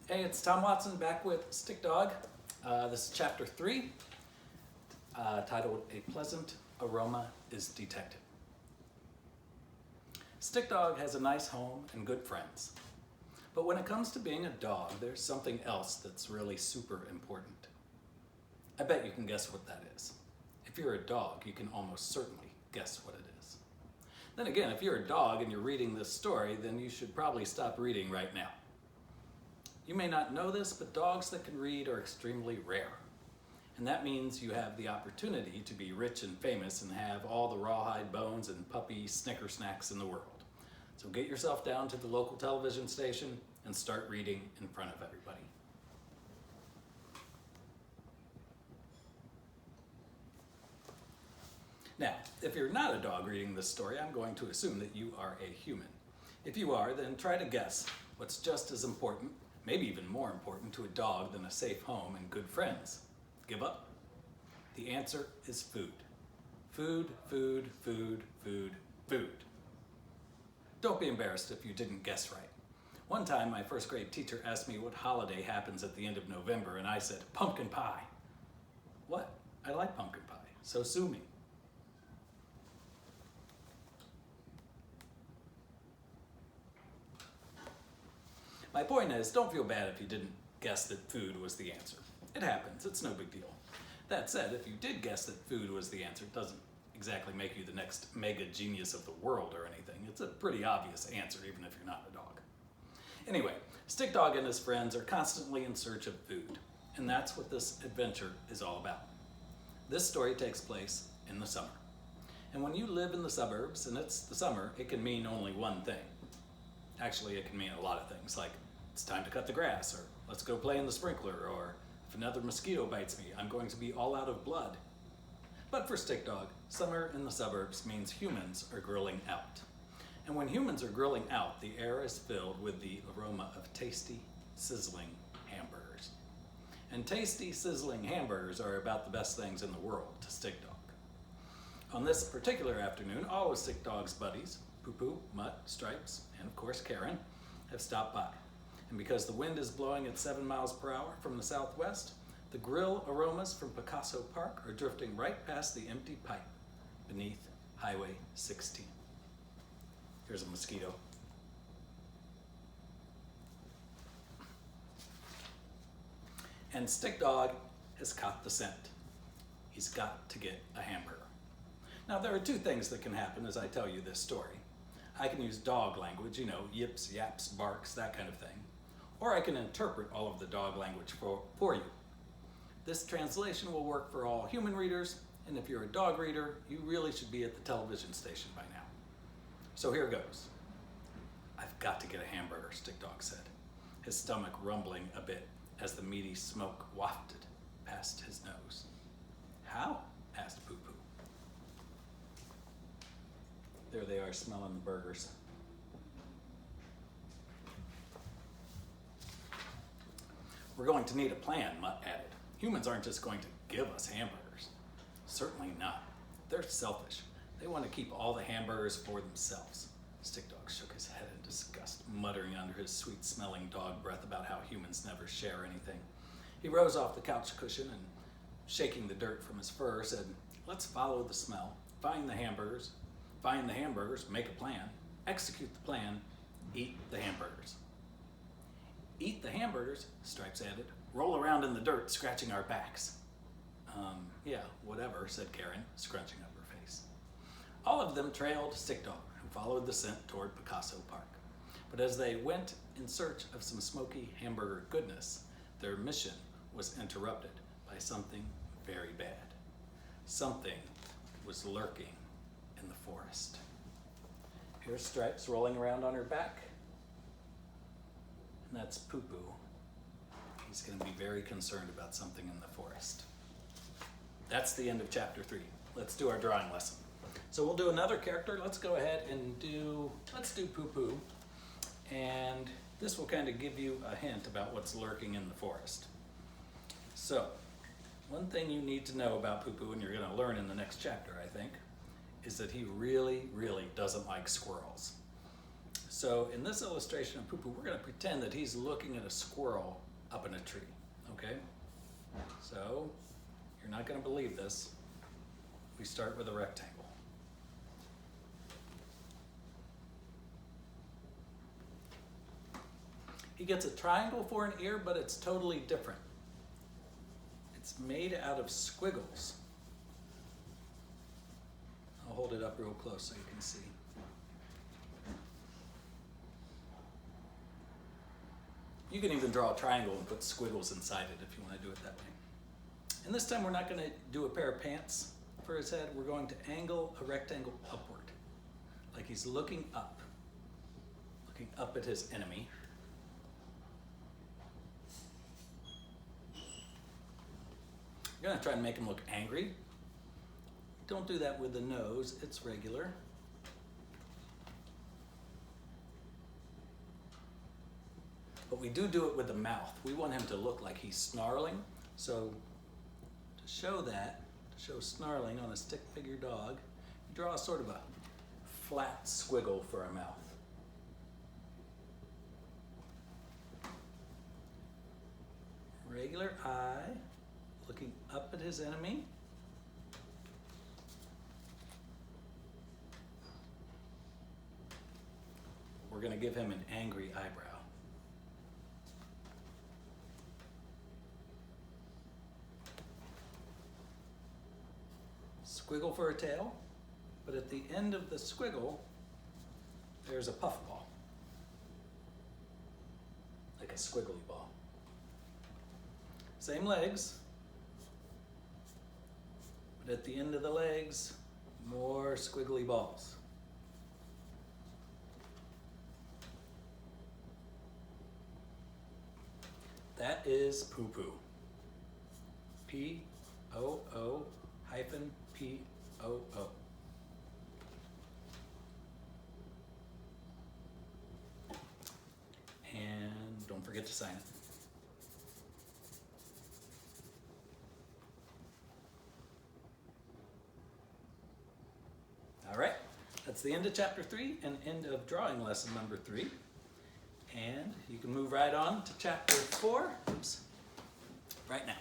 Hey, it's Tom Watson back with Stick Dog. This is chapter 3, titled A Pleasant Aroma is Detected. Stick Dog has a nice home and good friends. But when it comes to being a dog, there's something else that's really super important. I bet you can guess what that is. If you're a dog, you can almost certainly guess what it is. Then again, if you're a dog and you're reading this story, then you should probably stop reading right now. You may not know this, but dogs that can read are extremely rare. And that means you have the opportunity to be rich and famous and have all the rawhide bones and puppy snicker snacks in the world. So get yourself down to the local television station and start reading in front of everybody. Now, if you're not a dog reading this story, I'm going to assume that you are a human. If you are, then try to guess what's just as important, maybe even more important to a dog than a safe home and good friends. Give up? The answer is food. Food, food, food, food, food. Don't be embarrassed if you didn't guess right. One time, my first grade teacher asked me what holiday happens at the end of November, and I said, pumpkin pie. What? I like pumpkin pie, so sue me. My point is, don't feel bad if you didn't guess that food was the answer. It happens, it's no big deal. That said, if you did guess that food was the answer, it doesn't exactly make you the next mega genius of the world or anything. It's a pretty obvious answer, even if you're not a dog. Anyway, Stick Dog and his friends are constantly in search of food, and that's what this adventure is all about. This story takes place in the summer. And when you live in the suburbs and it's the summer, it can mean only one thing. Actually, it can mean a lot of things, like it's time to cut the grass, or let's go play in the sprinkler, or if another mosquito bites me, I'm going to be all out of blood. But for Stick Dog, summer in the suburbs means humans are grilling out. And when humans are grilling out, the air is filled with the aroma of tasty, sizzling hamburgers. And tasty, sizzling hamburgers are about the best things in the world to Stick Dog. On this particular afternoon, all of Stick Dog's buddies, Poo-Poo, Mutt, Stripes, and of course Karen, have stopped by. And because the wind is blowing at 7 miles per hour from the southwest, the grill aromas from Picasso Park are drifting right past the empty pipe beneath Highway 16. Here's a mosquito. And Stick Dog has caught the scent. He's got to get a hamburger. Now, there are two things that can happen as I tell you this story. I can use dog language, yips, yaps, barks, that kind of thing. Or I can interpret all of the dog language for you. This translation will work for all human readers, and if you're a dog reader, you really should be at the television station by now. So here goes. I've got to get a hamburger, Stick Dog said, his stomach rumbling a bit as the meaty smoke wafted past his nose. How? Asked Poo-Poo. There they are, smelling the burgers. We're going to need a plan, Mutt added. Humans aren't just going to give us hamburgers. Certainly not. They're selfish. They want to keep all the hamburgers for themselves. Stick Dog shook his head in disgust, muttering under his sweet-smelling dog breath about how humans never share anything. He rose off the couch cushion and, shaking the dirt from his fur, said, let's follow the smell, find the hamburgers, make a plan, execute the plan, eat the hamburgers. Eat the hamburgers, Stripes added. Roll around in the dirt, scratching our backs. Yeah, whatever, said Karen, scrunching up her face. All of them trailed Stick Dog and followed the scent toward Picasso Park. But as they went in search of some smoky hamburger goodness, their mission was interrupted by something very bad. Something was lurking in the forest. Here's Stripes rolling around on her back. And that's Poo-Poo. He's going to be very concerned about something in the forest. That's the end of chapter 3. Let's do our drawing lesson. So we'll do another character. Let's go ahead and let's do Poo-Poo. And this will kind of give you a hint about what's lurking in the forest. So, one thing you need to know about Poo-Poo, and you're going to learn in the next chapter, I think, is that he really, really doesn't like squirrels. So in this illustration of Poo-Poo, we're going to pretend that he's looking at a squirrel up in a tree, okay? So you're not going to believe this. We start with a rectangle. He gets a triangle for an ear, but it's totally different. It's made out of squiggles. I'll hold it up real close so you can see. You can even draw a triangle and put squiggles inside it if you want to do it that way. And this time we're not going to do a pair of pants for his head. We're going to angle a rectangle upward, like he's looking up at his enemy. You're going to try and make him look angry. Don't do that with the nose, it's regular. But we do it with the mouth. We want him to look like he's snarling. So to show that, to show snarling on a stick figure dog, you draw a sort of a flat squiggle for a mouth. Regular eye, looking up at his enemy. We're going to give him an angry eyebrow. Squiggle for a tail, but at the end of the squiggle, there's a puffball, like a squiggly ball. Same legs, but at the end of the legs, more squiggly balls. That is Poo-Poo. P-O-O-P-O-O. And don't forget to sign it. All right, that's the end of chapter 3 and end of drawing lesson number 3. And you can move right on to chapter 4, right now.